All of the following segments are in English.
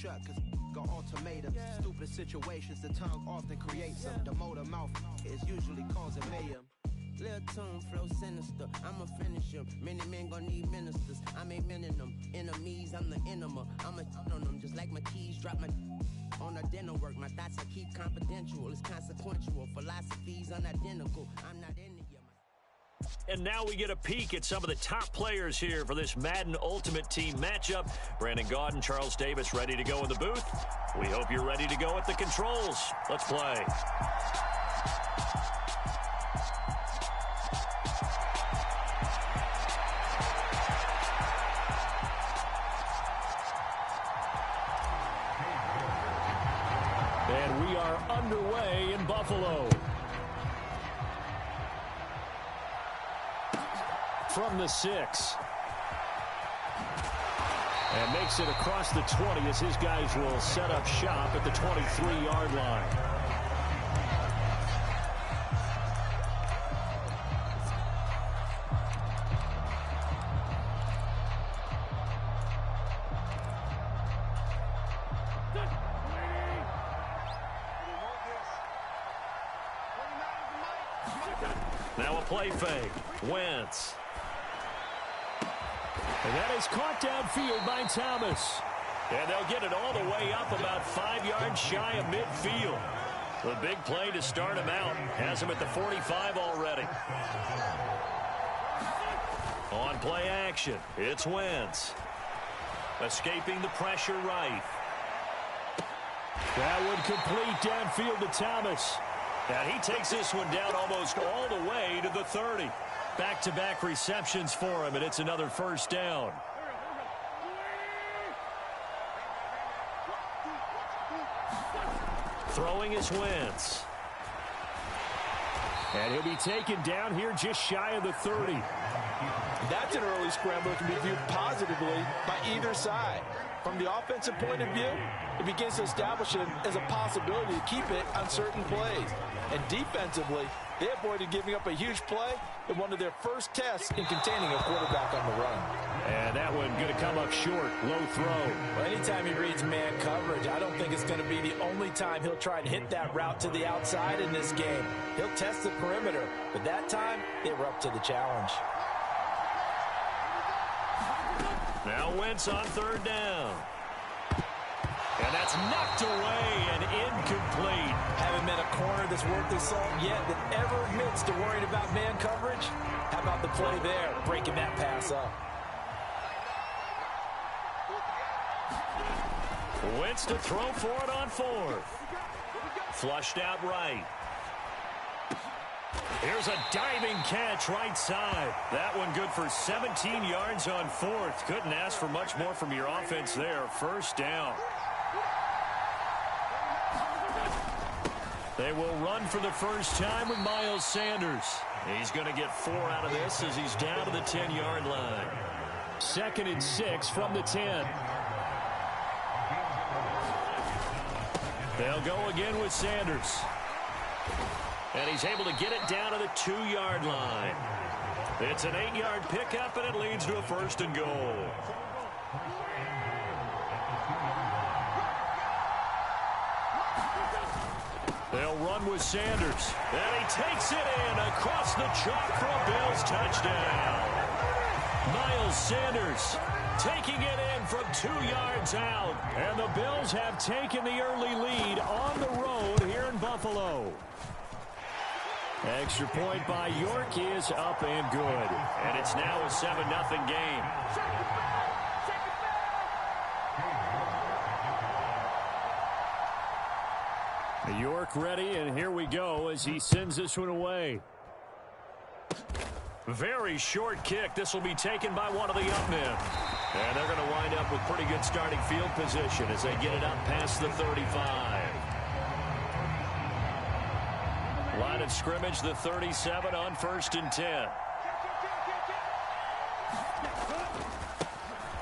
shut, cause got ultimatums. Stupid situations, the tongue often creates them. The motor mouth is usually causing mayhem. Lil' tune, flow sinister, I'ma finish him. Many men gon' need ministers, I make men in them. Enemies, I'm the enema, I'ma on them. Just like my keys, drop my on a dinner work. My thoughts I keep confidential, it's consequential. Philosophies unidentical, I'm not in it. And now we get a peek at some of the top players here for this Madden Ultimate Team matchup. Brandon Gaudin, Charles Davis ready to go in the booth. We hope you're ready to go at the controls. Let's play. And we are underway in Buffalo. From the 6. And makes it across the 20 as his guys will set up shop at the 23-yard line. Now a play fake. Wentz. And that is caught downfield by Thomas. And they'll get it all the way up about 5 yards shy of midfield. The big play to start him out. Has him at the 45 already. On play action, it's Wentz. Escaping the pressure right. That one complete downfield to Thomas. And he takes this one down almost all the way to the 30. Back-to-back receptions for him, and it's another first down. Throwing is Wentz. And he'll be taken down here just shy of the 30. That's an early scramble that can be viewed positively by either side. From the offensive point of view, it begins to establish it as a possibility to keep it on certain plays. And defensively, they avoided giving up a huge play in one of their first tests in containing a quarterback on the run. And that one going to come up short, low throw. Well, anytime he reads man coverage, I don't think it's going to be the only time he'll try and hit that route to the outside in this game. He'll test the perimeter, but that time, they were up to the challenge. Now Wentz on third down. And that's knocked away and incomplete. Haven't met a corner that's worth his salt yet that ever admits to worrying about man coverage. How about the play there, breaking that pass up? Wentz to throw for it on fourth. Flushed out right. Here's a diving catch right side. That one good for 17 yards on fourth. Couldn't ask for much more from your offense there. First down. They will run for the first time with Miles Sanders. He's going to get 4 out of this as he's down to the 10-yard line. 2nd and 6 from the 10. They'll go again with Sanders. And he's able to get it down to the 2-yard line. It's an 8-yard pickup, and it leads to a 1st and goal. They'll run with Sanders. And he takes it in across the chalk for a Bills touchdown. Miles Sanders taking it in from 2 yards out. And the Bills have taken the early lead on the road here in Buffalo. Extra point by York is up and good. And it's now a 7-0 game. York ready, and here we go as he sends this one away. Very short kick. This will be taken by one of the up men. And they're going to wind up with pretty good starting field position as they get it up past the 35. Line of scrimmage, the 37 on 1st and 10.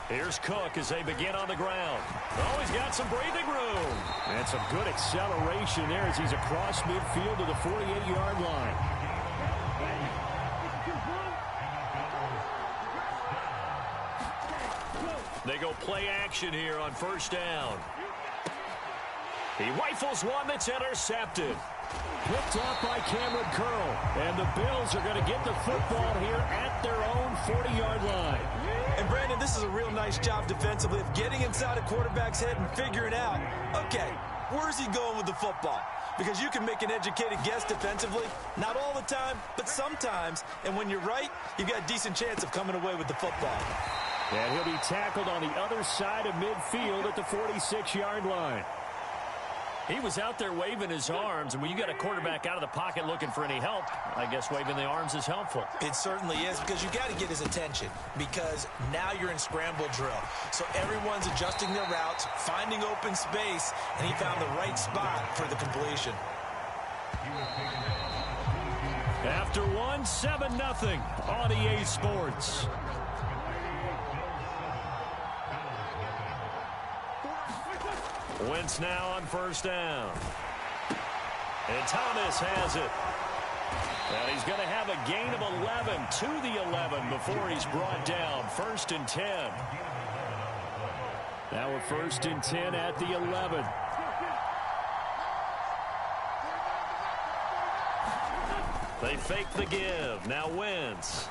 Here's Cook as they begin on the ground. Oh, he's got some breathing room. And some good acceleration there as he's across midfield to the 48-yard line. They go play action here on 1st down. He rifles one that's intercepted. Picked off by Cameron Curl. And the Bills are going to get the football here at their own 40-yard line. And, Brandon, this is a real nice job defensively of getting inside a quarterback's head and figuring out, okay, where's he going with the football? Because you can make an educated guess defensively, not all the time, but sometimes. And when you're right, you've got a decent chance of coming away with the football. And he'll be tackled on the other side of midfield at the 46-yard line. He was out there waving his arms, and when you got a quarterback out of the pocket looking for any help, I guess waving the arms is helpful. It certainly is, because you got to get his attention, because now you're in scramble drill. So everyone's adjusting their routes, finding open space, and he found the right spot for the completion. After one, 7-0 on EA Sports. Wentz now on first down. And Thomas has it. And he's going to have a gain of 11 to the 11 before he's brought down. 1st and 10. Now a 1st and 10 at the 11. They fake the give. Now Wentz.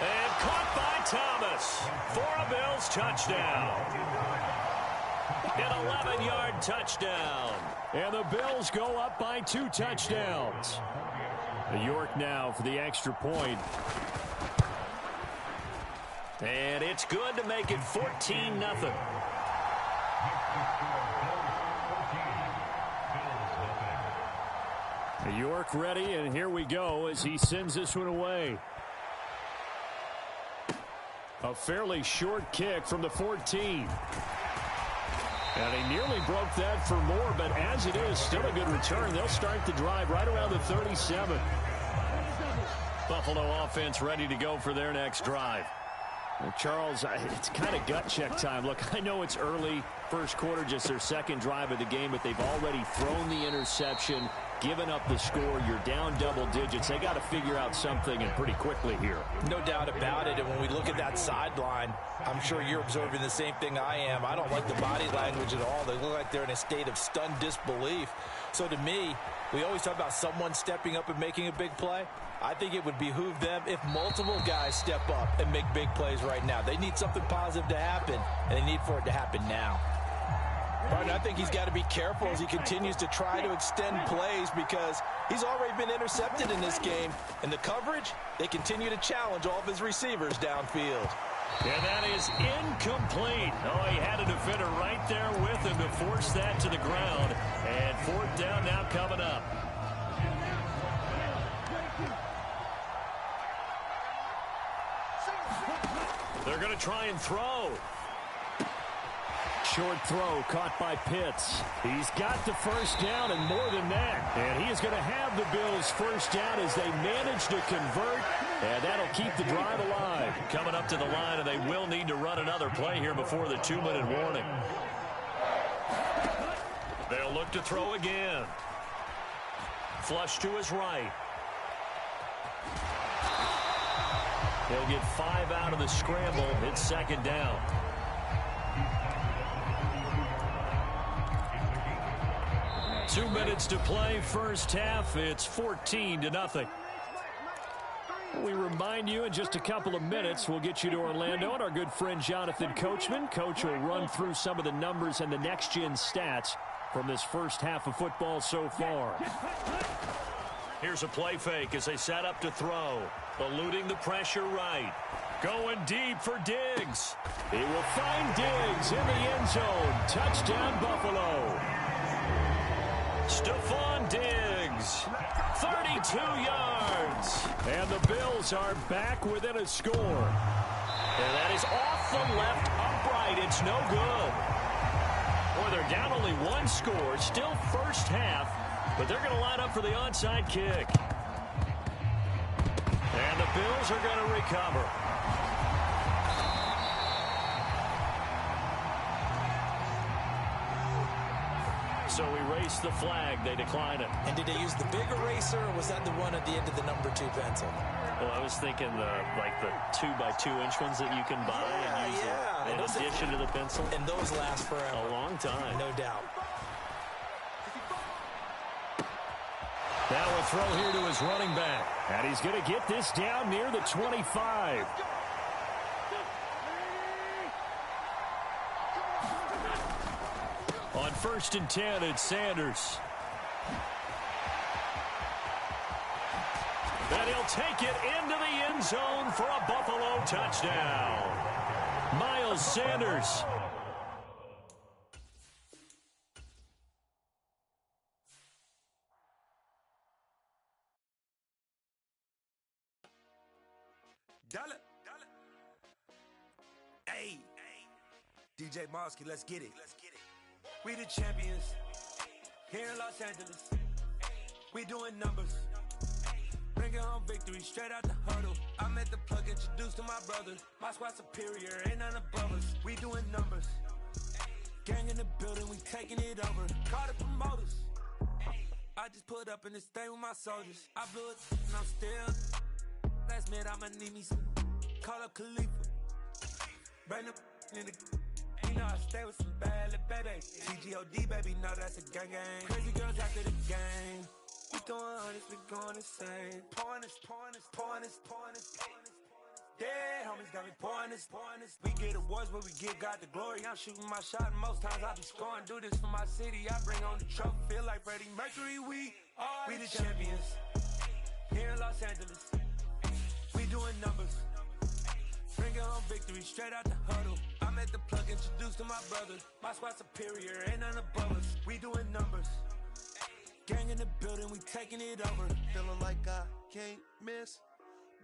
And caught by Thomas for a Bills touchdown. An 11-yard touchdown. And the Bills go up by 2 touchdowns. York now for the extra point. And it's good to make it 14-0. York ready, and here we go as he sends this one away. A fairly short kick from the 14. And he nearly broke that for more, but as it is, still a good return. They'll start the drive right around the 37. Buffalo offense ready to go for their next drive. Well, Charles, it's kind of gut check time. Look, I know it's early, first quarter, just their second drive of the game, but they've already thrown the interception, given up the score. You're down double digits. They got to figure out something, and pretty quickly here. No doubt about it. And when we look at that sideline, I'm sure you're observing the same thing I am. I don't like the body language at all. They look like they're in a state of stunned disbelief. So to me, we always talk about someone stepping up and making a big play. I think it would behoove them if multiple guys step up and make big plays right now. They need something positive to happen, and they need for it to happen now. Right, I think he's got to be careful as he continues to try to extend plays, because he's already been intercepted in this game. And the coverage, they continue to challenge all of his receivers downfield. And that is incomplete. Oh, he had a defender right there with him to force that to the ground. And 4th down now coming up. They're going to try and throw. Short throw caught by Pitts. He's got the first down and more than that. And he is going to have the Bills first down as they manage to convert. And that'll keep the drive alive. Coming up to the line, and they will need to run another play here before the 2-minute warning. They'll look to throw again. Flush to his right. He'll get 5 out of the scramble. It's 2nd down. Two minutes to play, first half. It's 14-0. We remind you in just a couple of minutes, we'll get you to Orlando and our good friend Jonathan Coachman. Coach will run through some of the numbers and the next-gen stats from this first half of football so far. Here's a play fake as they set up to throw. Eluding the pressure right. Going deep for Diggs. He will find Diggs in the end zone. Touchdown, Buffalo. Stephon Diggs, 32 yards. And the Bills are back within a score. And that is off the left upright. It's no good. Boy, they're down only 1 score. Still first half, but they're going to line up for the onside kick. And the Bills are going to recover. So erase the flag. They decline it. And did they use the big eraser, or was that the one at the end of the number 2 pencil? Well, I was thinking the 2x2-inch ones that you can buy and use in addition to the pencil. And those last forever. A long time. No doubt. Now a throw here to his running back. And he's going to get this down near the 25. On 1st and 10, it's Sanders. And he'll take it into the end zone for a Buffalo touchdown. Miles Sanders. Hey, DJ Mosky, let's get it. We the champions here in Los Angeles. We doing numbers. Bringing home victory straight out the huddle. I'm at the plug, introduced to my brother. My squad superior, ain't none above us. We doing numbers. Gang in the building, we taking it over. Call the promoters. I just put up in this thing with my soldiers. I blew it and I'm still. Last minute I'ma need me some. Call up Khalifa. Bring them in the. You know I stay with some bad little baby. TGOD, baby, know that's a gang gang. Crazy girls after the game. We throwing hundreds, we going insane. Pouring this. Yeah, homies got me pouring this. We get awards, but we give God the glory. I'm shooting my shot, and most times I be scoring. Do this for my city, I bring on the trophy. Feel like Freddie Mercury, we the champions. Here in Los Angeles, we doing numbers. Bringing home victory straight out the huddle. I'm at the plug, introduced to my brother. My squad superior, ain't none above us. We doing numbers. Gang in the building, we taking it over. Feeling like I can't miss.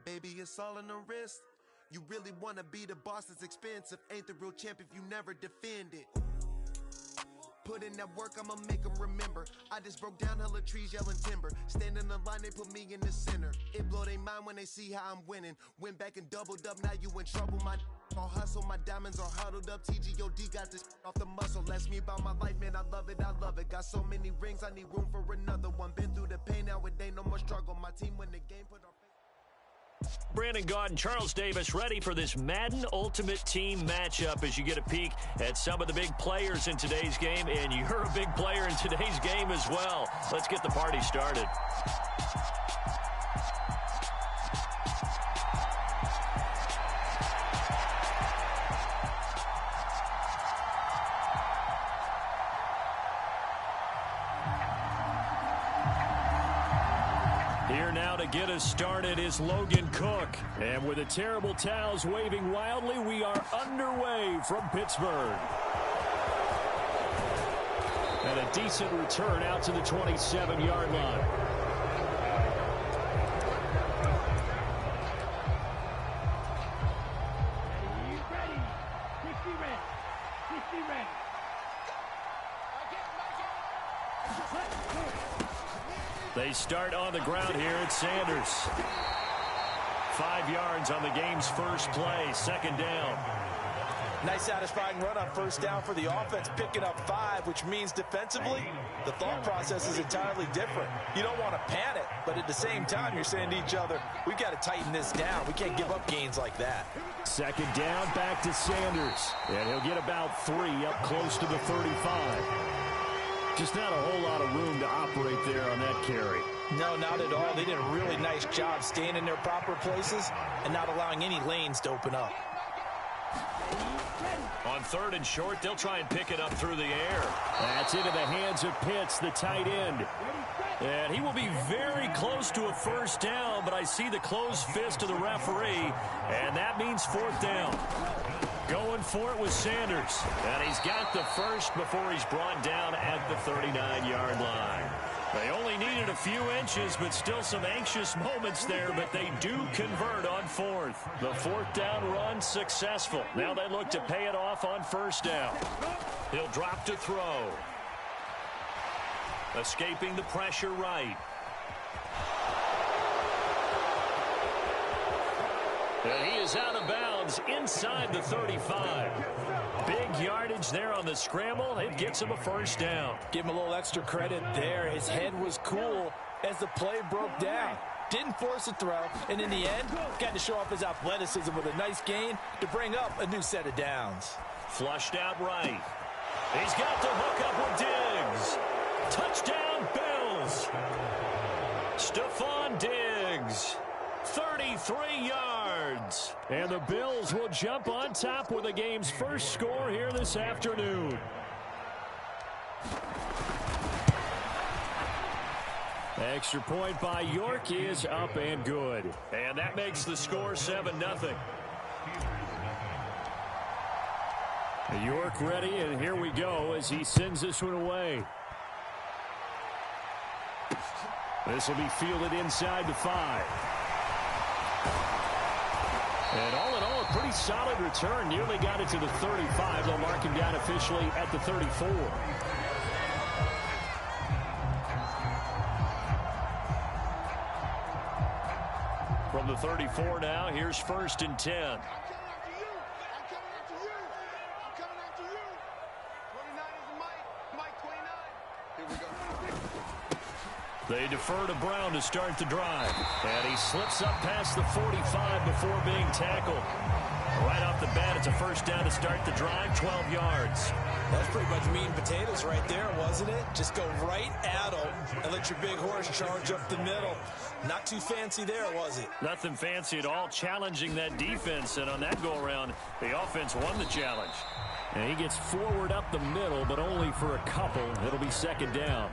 Baby, it's all in the wrist. You really wanna be the boss, it's expensive. Ain't the real champ if you never defend it. Put in that work, I'ma make them remember. I just broke down hella trees, yelling timber. Stand in the line, they put me in the center. It blow they mind when they see how I'm winning. Went back and doubled up, now you in trouble. My all hustle, my diamonds are huddled up. TGOD got this off the muscle. That's me about my life, man, I love it. Got so many rings, I need room for another one. Been through the pain, now it ain't no more struggle. My team win the game, put on. Brandon Gaudin, Charles Davis ready for this Madden Ultimate Team matchup as you get a peek at some of the big players in today's game, and you're a big player in today's game as well. Let's get the party started. Here now to get us started is Logan Cook. And with the terrible towels waving wildly, we are underway from Pittsburgh. And a decent return out to the 27-yard line. Ready. 60 ready. 60 ready. They start on the ground here at Sanders. 5 yards on the game's first play, second down. Nice satisfying run on first down for the offense, picking up 5, which means defensively, the thought process is entirely different. You don't want to panic, but at the same time, you're saying to each other, we've got to tighten this down. We can't give up gains like that. Second down, back to Sanders. And he'll get about 3 up close to the 35. Just not a whole lot of room to operate there on that carry. No, not at all. They did a really nice job staying in their proper places and not allowing any lanes to open up. On 3rd and short, they'll try and pick it up through the air. That's into the hands of Pitts, the tight end. And he will be very close to a first down, but I see the closed fist of the referee, and that means 4th down. Going for it with Sanders. And he's got the first before he's brought down at the 39-yard line. They only needed a few inches, but still some anxious moments there, but they do convert on 4th. The 4th down run successful. Now they look to pay it off on first down. He'll drop to throw. Escaping the pressure right. And he is out of bounds inside the 35. Big yardage there on the scramble. It gets him a first down. Give him a little extra credit there. His head was cool as the play broke down. Didn't force a throw, and in the end, got to show off his athleticism with a nice gain to bring up a new set of downs. Flushed out right. He's got the hook up with Diggs. Touchdown, Bills. Stephon Diggs, 33 yards. And the Bills will jump on top with the game's first score here this afternoon. Extra point by York is up and good. And that makes the score 7-0. York ready, and here we go as he sends this one away. This will be fielded inside the 5. And all in all, a pretty solid return. Nearly got it to the 35. They'll mark him down officially at the 34. From the 34 now, here's 1st and 10. They defer to Brown to start the drive. And he slips up past the 45 before being tackled. Right off the bat, it's a first down to start the drive, 12 yards. That's pretty much meat and potatoes right there, wasn't it? Just go right at them and let your big horse charge up the middle. Not too fancy there, was it? Nothing fancy at all, challenging that defense. And on that go-around, the offense won the challenge. And he gets forward up the middle, but only for a couple. It'll be 2nd down.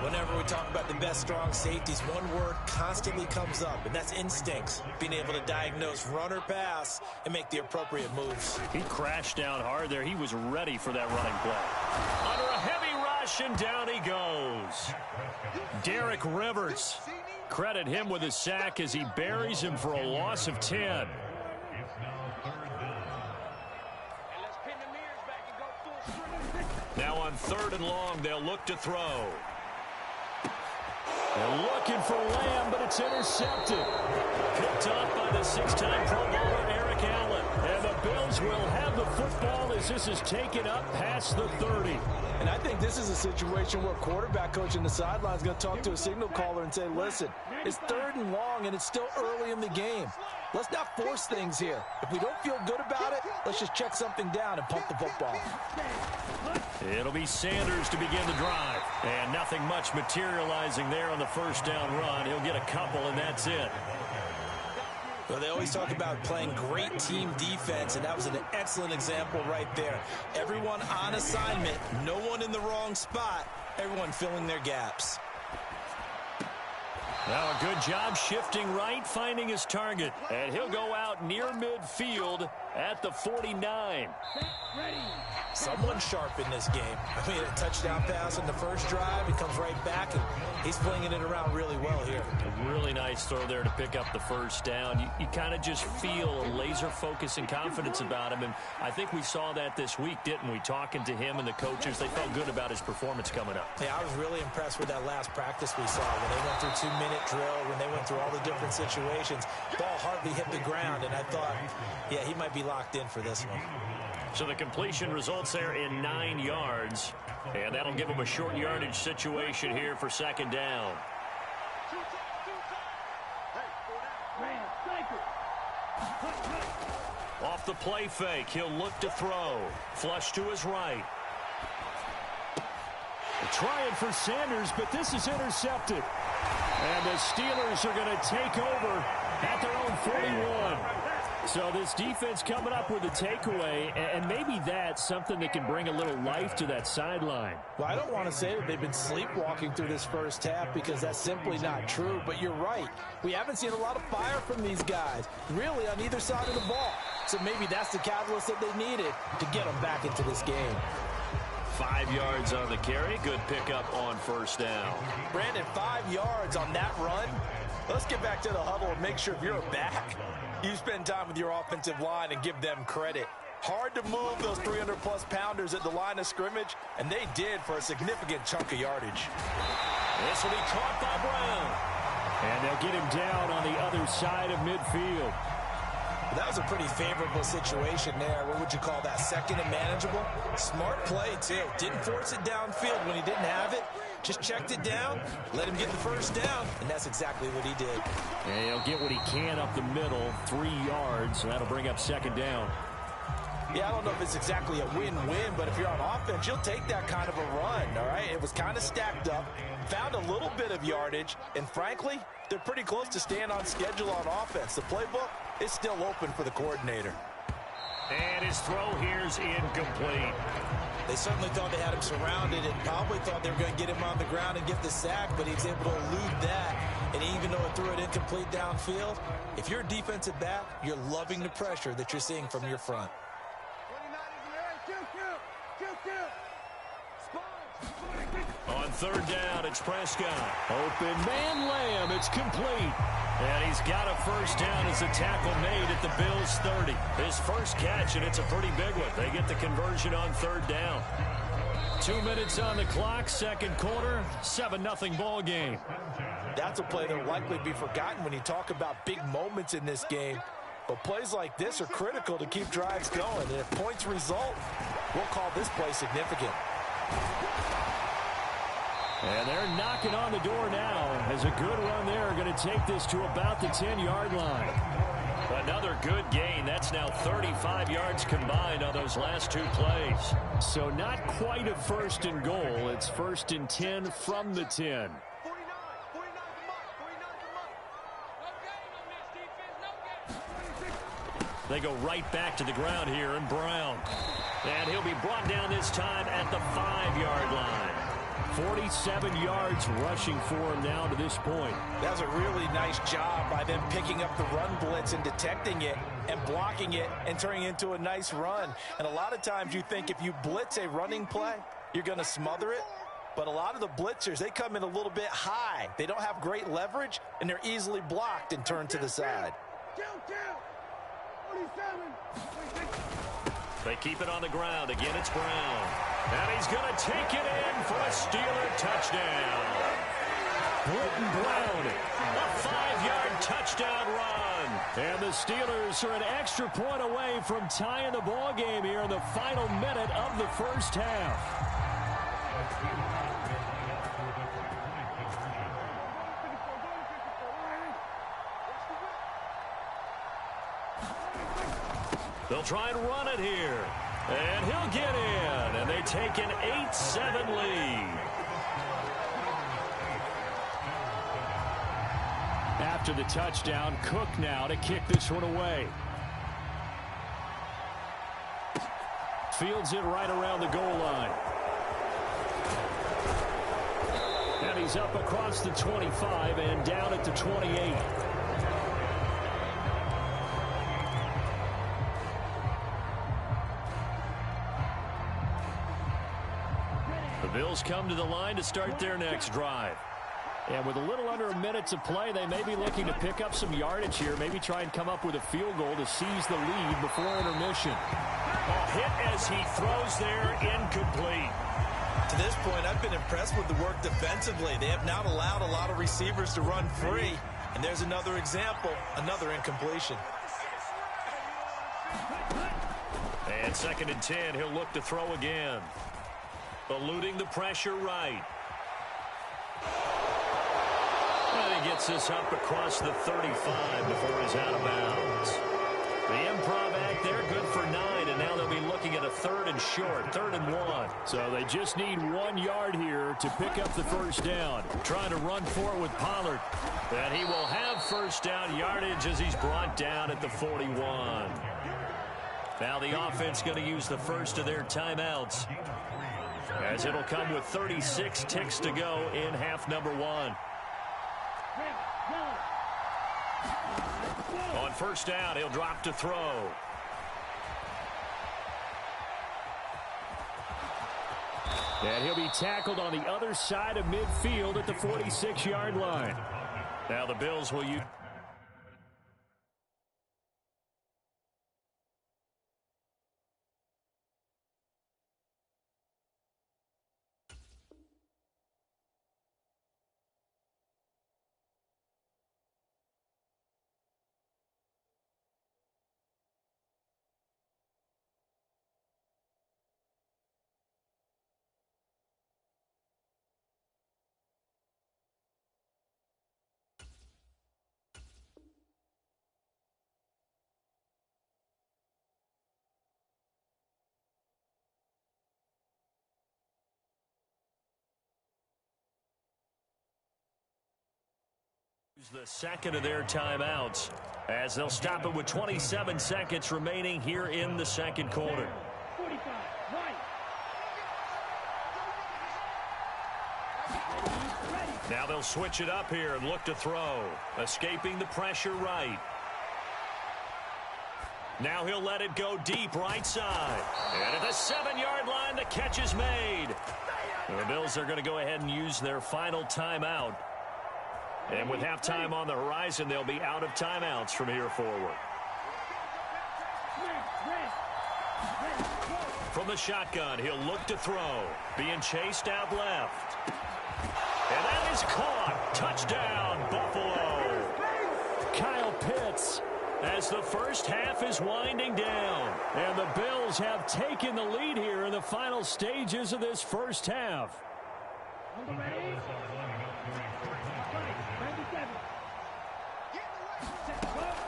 Whenever we talk about the best strong safeties, one word constantly comes up, and that's instincts. Being able to diagnose run or pass and make the appropriate moves. He crashed down hard there. He was ready for that running play. Under a heavy rush, and down he goes. Derek Rivers. Credit him with a sack as he buries him for a loss of 10. Now on 3rd and long, they'll look to throw. They're looking for Lamb, but it's intercepted. Picked up by the 6-time Pro Bowler Eric Allen. And the Bills will have the football as this is taken up past the 30. And I think this is a situation where quarterback coach in the sideline is going to talk to a signal caller and say, listen, it's 3rd and long and it's still early in the game. Let's not force things here. If we don't feel good about it, let's just check something down and pump the football. It'll be Sanders to begin the drive. And nothing much materializing there on the first down run. He'll get a couple, and that's it. Well, they always talk about playing great team defense, and that was an excellent example right there. Everyone on assignment, no one in the wrong spot, everyone filling their gaps. Now a good job shifting right, finding his target. And he'll go out near midfield at the 49. Someone sharp in this game. I mean, a touchdown pass on the first drive. He comes right back, and he's flinging it around really well here. A really nice throw there to pick up the first down. You kind of just feel a laser focus and confidence about him, and I think we saw that this week, didn't we? Talking to him and the coaches, they felt good about his performance coming up. Yeah, I was really impressed with that last practice we saw when they went through 2-minute drill, when they went through all the different situations. Ball hardly hit the ground, and I thought, yeah, he might be locked in for this one. So the completion results there in 9 yards, and that'll give him a short yardage situation here for 2nd down. Off the play fake, he'll look to throw. Flush to his right. Trying for Sanders, but this is intercepted. And the Steelers are going to take over at their own 41. So this defense coming up with a takeaway, and maybe that's something that can bring a little life to that sideline. Well, I don't want to say that they've been sleepwalking through this first half because that's simply not true, but you're right. We haven't seen a lot of fire from these guys, really on either side of the ball. So maybe that's the catalyst that they needed to get them back into this game. 5 yards on the carry. Good pickup on first down. Brandon, 5 yards on that run. Let's get back to the huddle and make sure if you're back, you spend time with your offensive line and give them credit. Hard to move those 300-plus pounders at the line of scrimmage, and they did for a significant chunk of yardage. This will be caught by Brown. And they'll get him down on the other side of midfield. That was a pretty favorable situation there. What would you call that? Second and manageable? Smart play, too. Didn't force it downfield when he didn't have it. Just checked it down, let him get the first down, and that's exactly what he did. And he'll get what he can up the middle, 3 yards, and that'll bring up second down. Yeah, I don't know if it's exactly a win-win, but if you're on offense, you'll take that kind of a run, all right? It was kind of stacked up, found a little bit of yardage, and frankly, they're pretty close to staying on schedule on offense. The playbook is still open for the coordinator. And his throw here's incomplete. They certainly thought they had him surrounded and probably thought they were going to get him on the ground and get the sack, but he was able to elude that. And even though it threw it incomplete downfield, if you're a defensive back, you're loving the pressure that you're seeing from your front. On third down, it's Prescott. Open man Lamb, it's complete. And he's got a first down as a tackle made at the Bills' 30. His first catch, and it's a pretty big one. They get the conversion on third down. 2 minutes on the clock, second quarter, 7-0 ball game. That's a play that will likely be forgotten when you talk about big moments in this game. But plays like this are critical to keep drives going. And if points result, we'll call this play significant. And they're knocking on the door now as a good run there. Going to take this to about the 10-yard line. Another good gain. That's now 35 yards combined on those last 2 plays. So not quite a first and goal. It's first and 10 from the 10. They go right back to the ground here, and Brown. And he'll be brought down this time at the 5-yard line. 47 yards rushing for him now to this point. That was a really nice job by them picking up the run blitz and detecting it and blocking it and turning it into a nice run. And a lot of times you think if you blitz a running play, you're going to smother it. But a lot of the blitzers, they come in a little bit high. They don't have great leverage, and they're easily blocked and turned to the side. They keep it on the ground. Again, it's Brown. And he's going to take it in for a Steeler touchdown. Britton Brown. A 5-yard touchdown run. And the Steelers are an extra point away from tying the ball game here in the final minute of the first half. They'll try and run it here. And he'll get in. And they take an 8-7 lead. After the touchdown, Cook now to kick this one away. Fields it right around the goal line. And he's up across the 25 and down at the 28. The Bills come to the line to start their next drive. And with a little under a minute to play, they may be looking to pick up some yardage here, maybe try and come up with a field goal to seize the lead before intermission. A hit as he throws there, incomplete. To this point, I've been impressed with the work defensively. They have not allowed a lot of receivers to run free. And there's another example, another incompletion. And second and 10, he'll look to throw again. Eluding the pressure right. And he gets this up across the 35 before he's out of bounds. The improv act there, good for 9, and now they'll be looking at a third and short, 3rd and 1. So they just need 1 yard here to pick up the first down. Trying to run for it with Pollard. And he will have first down yardage as he's brought down at the 41. Now the offense going to use the first of their timeouts, as it'll come with 36 ticks to go in half number 1. On first down, he'll drop to throw. And he'll be tackled on the other side of midfield at the 46-yard line. Now the Bills will use... The second of their timeouts as they'll stop it with 27 seconds remaining here in the second quarter. 45, right. Now they'll switch it up here and look to throw. Escaping the pressure right. Now he'll let it go deep right side. And at the 7-yard line, the catch is made. And the Bills are going to go ahead and use their final timeout. And with halftime on the horizon, they'll be out of timeouts from here forward. From the shotgun, he'll look to throw. Being chased out left. And that is caught. Touchdown, Buffalo. Kyle Pitts as the first half is winding down. And the Bills have taken the lead here in the final stages of this first half.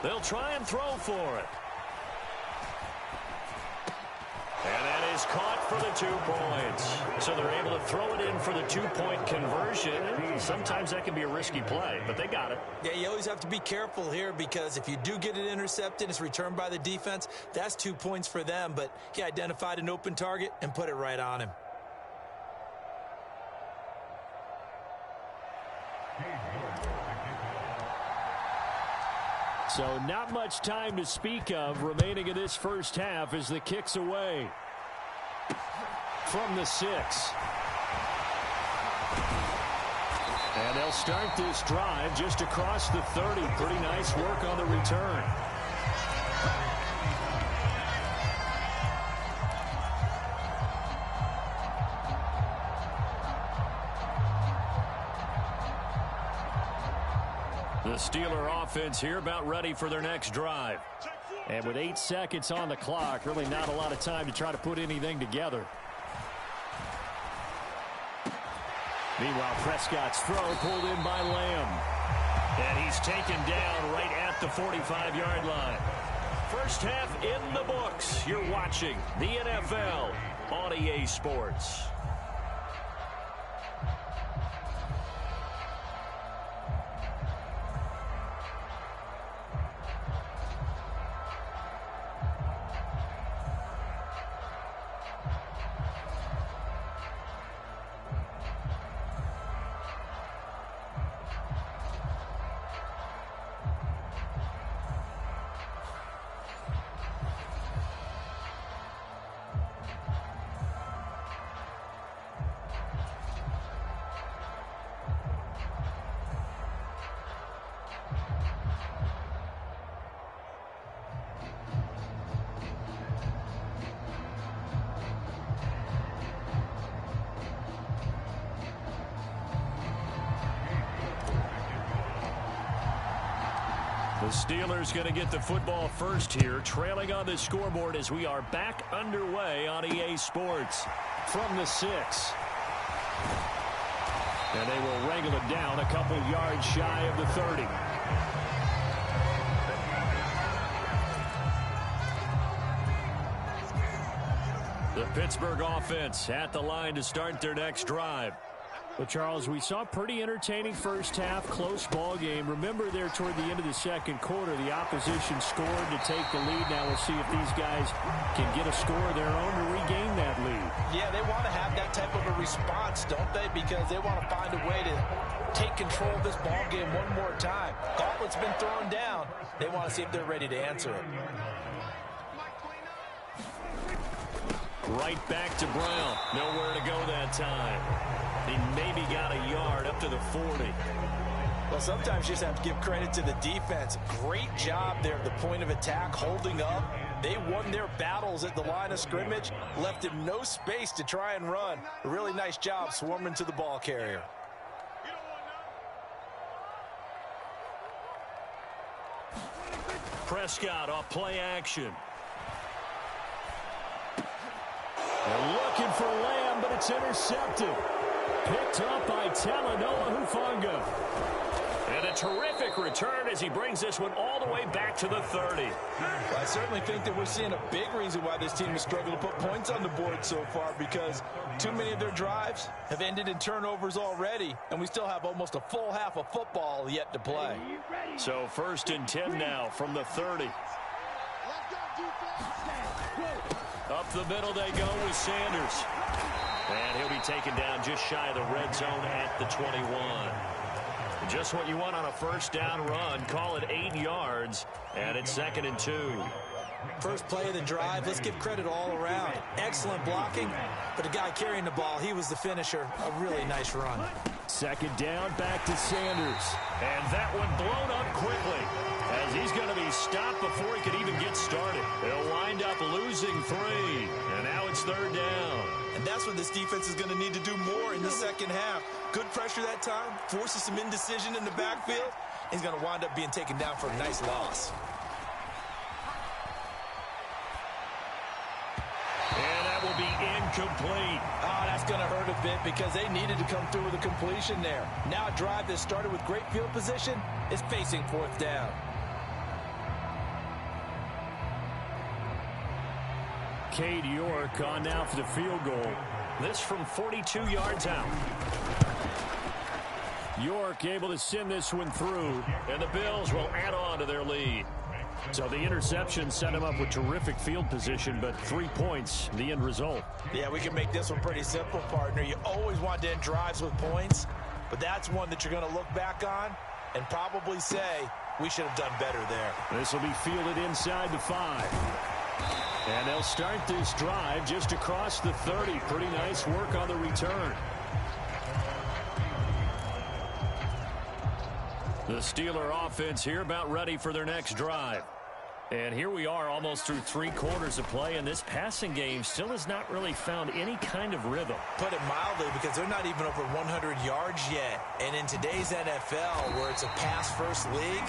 They'll try and throw for it. And that is caught for the 2 points. So they're able to throw it in for the 2-point conversion. Sometimes that can be a risky play, but they got it. Yeah, you always have to be careful here because if you do get it intercepted, it's returned by the defense, that's 2 points for them. But he identified an open target and put it right on him. So not much time to speak of remaining in this first half as the kick's away. From the 6. And they'll start this drive just across the 30. Pretty nice work on the return. The Steeler offense here about ready for their next drive. And with 8 seconds on the clock, really not a lot of time to try to put anything together. Meanwhile, Prescott's throw pulled in by Lamb. And he's taken down right at the 45-yard line. First half in the books. You're watching the NFL on EA Sports. The Steelers going to get the football first here, trailing on the scoreboard as we are back underway on EA Sports. From the 6. And they will wrangle it down a couple yards shy of the 30. The Pittsburgh offense at the line to start their next drive. But, Charles, we saw a pretty entertaining first half, close ball game. Remember there toward the end of the second quarter, the opposition scored to take the lead. Now we'll see if these guys can get a score of their own to regain that lead. Yeah, they want to have that type of a response, don't they? Because they want to find a way to take control of this ball game one more time. Gauntlet's been thrown down. They want to see if they're ready to answer it. Right back to Brown. Nowhere to go that time. He maybe got a yard up to the 40. Well, sometimes you just have to give credit to the defense. Great job there at the point of attack, holding up. They won their battles at the line of scrimmage, left him no space to try and run. A really nice job swarming to the ball carrier. Prescott off play action. They're looking for Lamb, but it's intercepted. Picked up by Talanoa Hufanga. And a terrific return as he brings this one all the way back to the 30. Well, I certainly think that we're seeing a big reason why this team has struggled to put points on the board so far, because too many of their drives have ended in turnovers already, and we still have almost a full half of football yet to play. So 1st and 10 now from the 30. Up the middle they go with Sanders. And he'll be taken down just shy of the red zone at the 21. Just what you want on a first down run. Call it 8 yards, and it's 2nd and 2. First play of the drive, let's give credit all around. Excellent blocking, but the guy carrying the ball, he was the finisher. A really nice run. 2nd down, back to Sanders. And that one blown up quickly, as he's going to be stopped before he could even get started. They'll wind up losing 3, and now it's 3rd down. And that's what this defense is going to need to do more in the second half. Good pressure that time, forces some indecision in the backfield. He's going to wind up being taken down for a nice loss. And that will be incomplete. Oh, that's going to hurt a bit because they needed to come through with a completion there. Now a drive that started with great field position is facing 4th down. Cade York on now for the field goal. This from 42 yards out. York able to send this one through, and the Bills will add on to their lead. So the interception set him up with terrific field position, but 3 points, the end result. Yeah, we can make this one pretty simple, partner. You always want to end drives with points, but that's one that you're going to look back on and probably say, we should have done better there. This will be fielded inside the 5. And they'll start this drive just across the 30. Pretty nice work on the return. The Steeler offense here about ready for their next drive. And here we are almost through 3 quarters of play, and this passing game still has not really found any kind of rhythm. Put it mildly, because they're not even over 100 yards yet. And in today's NFL, where it's a pass-first league,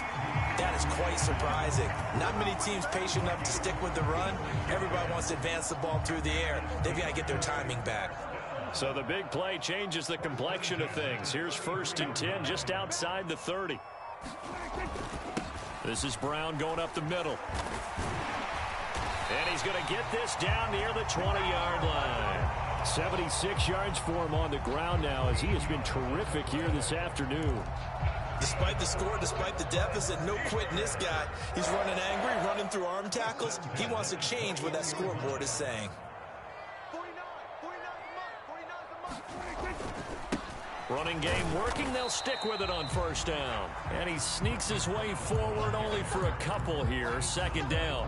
that is quite surprising. Not many teams patient enough to stick with the run. Everybody wants to advance the ball through the air. They've got to get their timing back. So the big play changes the complexion of things. Here's 1st and 10 just outside the 30. This is Brown going up the middle. And he's going to get this down near the 20-yard line. 76 yards for him on the ground now, as he has been terrific here this afternoon. Despite the score, despite the deficit, no quitting this guy. He's running angry, running through arm tackles. He wants to change what that scoreboard is saying. Running game working. They'll stick with it on 1st down. And he sneaks his way forward only for a couple here. 2nd down.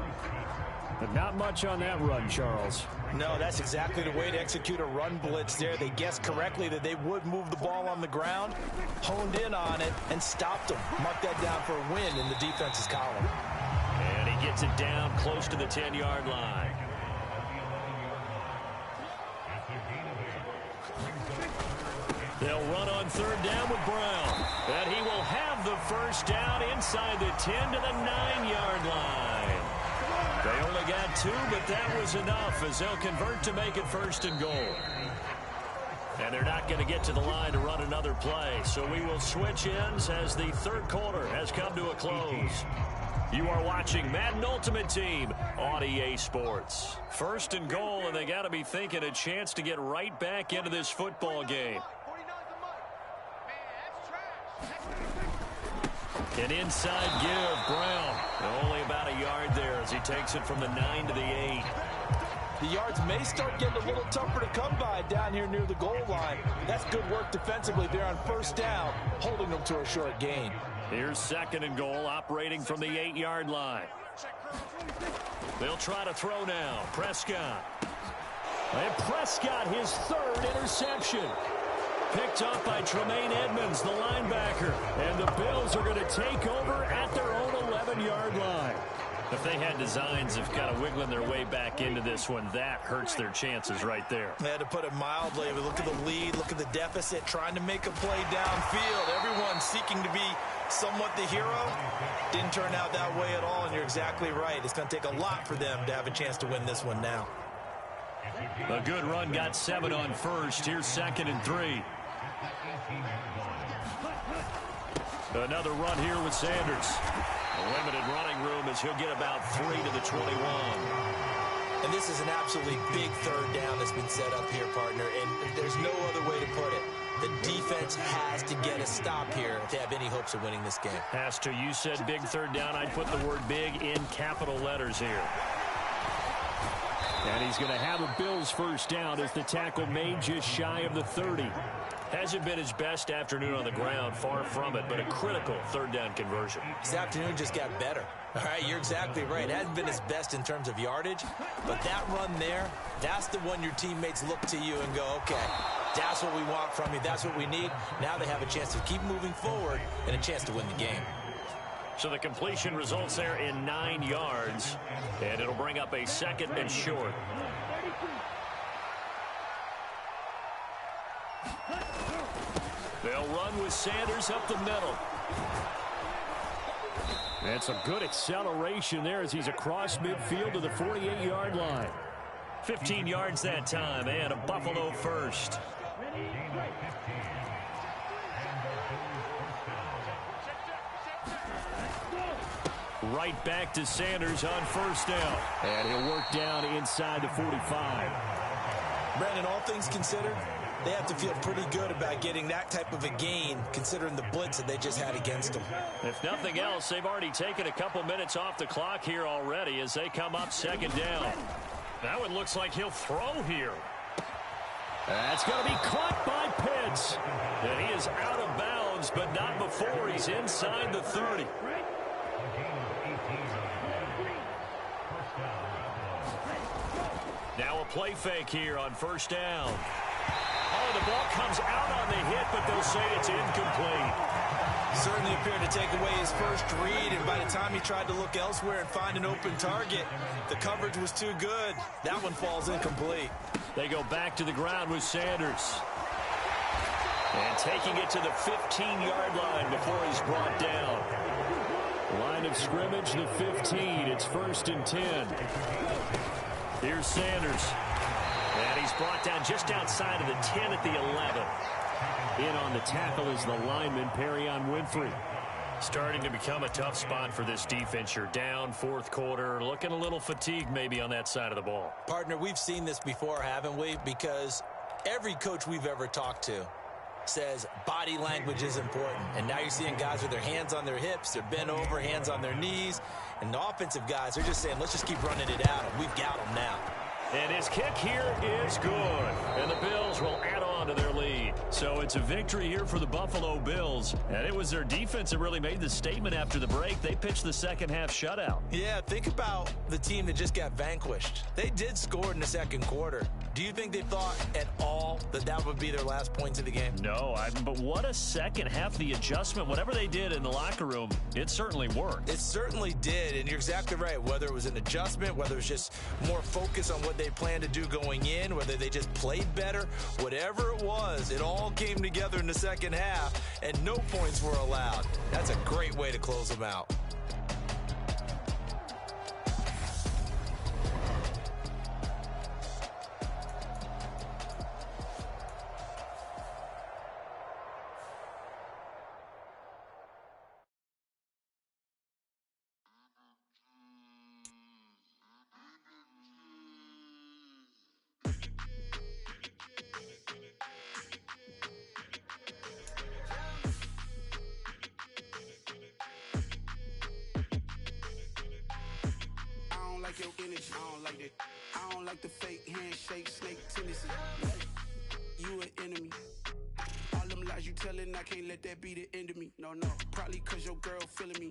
But not much on that run, Charles. No, that's exactly the way to execute a run blitz there. They guessed correctly that they would move the ball on the ground, honed in on it, and stopped them. Mark that down for a win in the defense's column. And he gets it down close to the 10-yard line. They'll run on 3rd down with Brown. And he will have the 1st down inside the 10 to the 9-yard line. They only got 2, but that was enough as they'll convert to make it 1st and goal. And they're not going to get to the line to run another play. So we will switch ends as the 3rd quarter has come to a close. You are watching Madden Ultimate Team on EA Sports. 1st and goal, and they got to be thinking a chance to get right back into this football game. An inside give, Brown. Only about a yard there as he takes it from the 9 to the 8. The yards may start getting a little tougher to come by down here near the goal line. That's good work defensively there on 1st down, holding them to a short gain. Here's 2nd and goal, operating from the 8-yard line. They'll try to throw now. Prescott. And Prescott, his 3rd interception. Picked up by Tremaine Edmonds, the linebacker. And the Bills are going to take over at their own 11-yard line. If they had designs of kind of wiggling their way back into this one, that hurts their chances right there. They had to put it mildly. We look at the lead, look at the deficit, trying to make a play downfield. Everyone seeking to be somewhat the hero. Didn't turn out that way at all, and you're exactly right. It's going to take a lot for them to have a chance to win this one now. A good run got 7 on 1st. Here's 2nd and 3. Another run here with Sanders. A limited running room as he'll get about 3 to the 21. And this is an absolutely big third down that's been set up here, partner, and there's no other way to put it. The defense has to get a stop here if they have any hopes of winning this game. Has to. You said big third down. I'd put the word big in capital letters here. And he's going to have a Bills first down as the tackle made just shy of the 30. Hasn't been his best afternoon on the ground, far from it, but a critical third down conversion. His afternoon just got better. All right, you're exactly right. It hasn't been his best in terms of yardage, but that run there, that's the one your teammates look to you and go, okay, that's what we want from you. That's what we need. Now they have a chance to keep moving forward and a chance to win the game. So the completion results there in 9 yards, and it'll bring up a 2nd and short. They'll run with Sanders up the middle. And some good acceleration there as he's across midfield to the 48-yard line. 15 yards that time, and a Buffalo first. Right back to Sanders on first down. And he'll work down inside the 45. Brandon, all things considered, they have to feel pretty good about getting that type of a gain considering the blitz that they just had against them. If nothing else, they've already taken a couple minutes off the clock here already as they come up 2nd down. That one looks like he'll throw here. That's going to be caught by Pitts. And he is out of bounds, but not before he's inside the 30. Now a play fake here on first down. Oh, the ball comes out on the hit, but they'll say it's incomplete. Certainly appeared to take away his first read, and by the time he tried to look elsewhere and find an open target, the coverage was too good. That one falls incomplete. They go back to the ground with Sanders. And taking it to the 15-yard line before he's brought down. Line of scrimmage, the 15. It's 1st and 10. Here's Sanders. And he's brought down just outside of the 10 at the 11. In on the tackle is the lineman, Perrion Winfrey. Starting to become a tough spot for this defense. You're down 4th quarter, looking a little fatigued maybe on that side of the ball. Partner, we've seen this before, haven't we? Because every coach we've ever talked to says body language is important. And now you're seeing guys with their hands on their hips, they're bent over, hands on their knees. And the offensive guys, they're just saying, let's just keep running it out. We've got them now. And his kick here is good. And the Bills will add on to their lead. So it's a victory here for the Buffalo Bills. And it was their defense that really made the statement after the break. They pitched the second half shutout. Yeah, think about the team that just got vanquished. They did score in the 2nd quarter. Do you think they thought at all that that would be their last points of the game? No, but what a second half. The adjustment, whatever they did in the locker room, it certainly worked. It certainly did, and you're exactly right. Whether it was an adjustment, whether it was just more focus on what they planned to do going in, whether they just played better, whatever it was, it all came together in the second half, and no points were allowed. That's a great way to close them out. Like your energy, I don't like that. I don't like the fake handshake, snake tendency. You an enemy. All them lies you telling, I can't let that be the end of me. No, probably cause your girl feeling me.